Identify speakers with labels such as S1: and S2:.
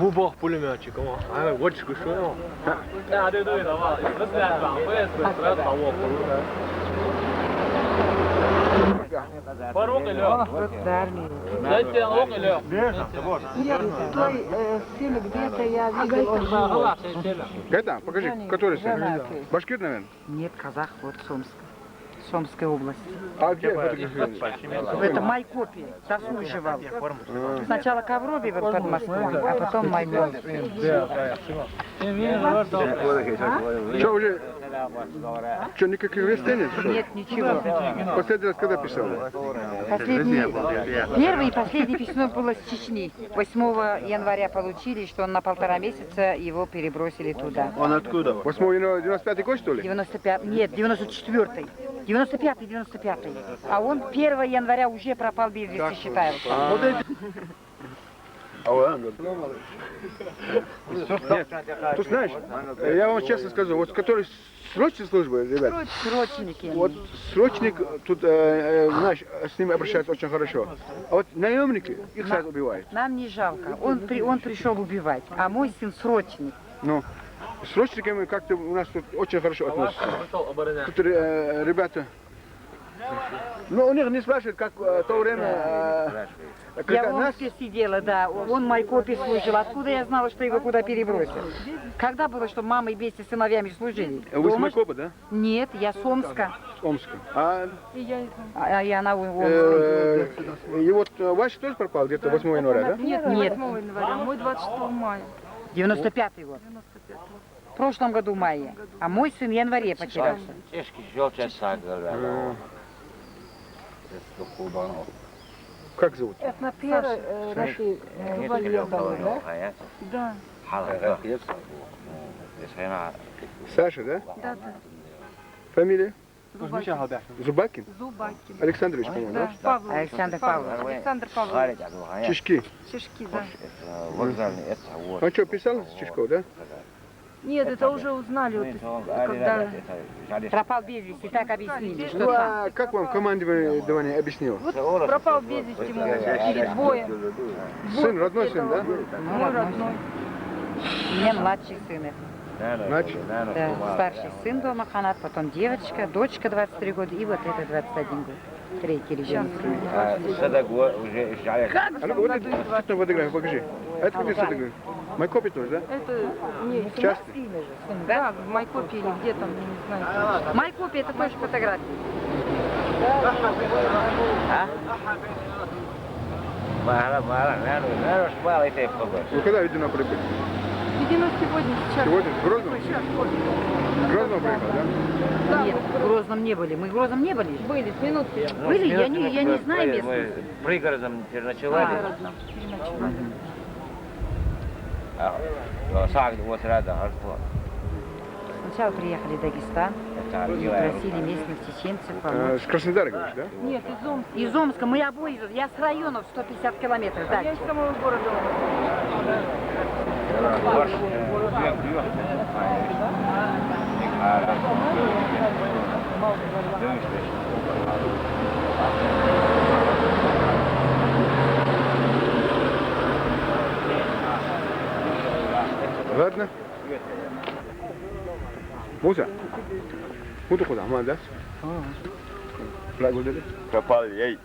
S1: 五包пулеметчик, а вот что что? Да,对对的嘛，有的是长辈是不要找我葫芦的。Порог или? Дайте лук или?
S2: Той сын где-то я видел.
S3: Гайдан, покажи, который сын? Башкир, наверное?
S2: Нет, казах, вот Сомск. Сомская область.
S3: А где фотографировали?
S2: Это Майкопе, заслуживал. Сначала Коврове под Москвой, а потом Майкопе.
S3: Что уже? Что, никаких вестей нет?
S2: Нет, ничего.
S3: Последний раз когда писал?
S2: Первое и последнее письмо было с Чечни. 8 января получили, что он на 1,5 месяца его перебросили туда.
S3: Он откуда? 8 января 95-й год, что ли?
S2: 95, нет, 94-й. 95-й. А он 1 января уже пропал без вести, считается.
S3: Нет, ты знаешь, я вам честно скажу, вот который срочной службы, ребят,
S2: Срочники.
S3: вот срочник, тут, знаешь, с ними обращаются очень хорошо. А вот наемники их сразу убивают.
S2: Нам не жалко. Он пришел убивать, а мой сын срочник.
S3: Ну, с срочниками как-то у нас тут очень хорошо относятся. Тут ребята, ну у них не спрашивают, как в то время, когда
S2: Я в
S3: нас...
S2: Омске сидела, да, он в Майкопе служил. Откуда я знала, что его куда перебросят? Когда было, что мамой вместе с сыновьями служили?
S3: Вы с Майкопа, да?
S2: Нет, я с Омска.
S3: С Омска. А
S2: И она в Омске.
S3: и вот ваш тоже пропал где-то 8 января, да?
S2: Нет.
S4: 8 января, мой 26 мая.
S2: 95-й год. В прошлом году в мае. А мой сын в январе потерялся.
S3: Как зовут?
S4: Это первый Валерий, да? Да.
S3: Саша, да?
S4: Да.
S3: Фамилия?
S4: Зубакин.
S3: Зубакин?
S4: Зубакин.
S3: Александрович, по-моему, да?
S4: Павлович.
S2: Александр Павлович.
S4: Александр Павлович.
S3: Чешки.
S4: Чешки, да.
S3: Он что, писал с Чешков, да?
S4: Нет, это уже узнали, вот, когда...
S2: Пропал без вести, так объяснили.
S3: Ну, а как вам командование объяснило?
S4: Вот пропал без вести мой, или двое.
S3: Сын, родной сын, да?
S4: Мой родной.
S2: У меня младший сын.
S3: Младший?
S2: Да, старший сын дома Ханат, потом девочка, дочка 23 года и вот это 21 год. Третий ребенок.
S3: А ну-ка, вот это фотографию покажи. А это где фотография? Майкопе тоже, да?
S4: Это не
S3: Частный?
S4: да, в Майкопе или где там, я не знаю.
S2: Майкопе это тоже фотографии.
S3: Ну, когда Ведено прибыл?
S4: Видимо, сегодня, сейчас.
S3: Сегодня? В Грозном?
S4: Сейчас,
S3: В Грозном приехал, да?
S2: Нет, в Грозном не были. Мы в Грозном не были?
S4: Были, с минутки.
S2: Были? Я не знаю местности.
S5: Пригородом переночевали. Вот рядом.
S2: Сначала приехали в Дагестан, просили местных чеченцев помочь.
S3: С Краснодара, говоришь, да?
S4: Нет, из Омска.
S2: Из Омска, мы обои, я с районов 150 километров
S4: Я
S2: дальше.
S4: из самого города.
S3: Ладно. Муса? Куда? Мама, да? Пропал ей.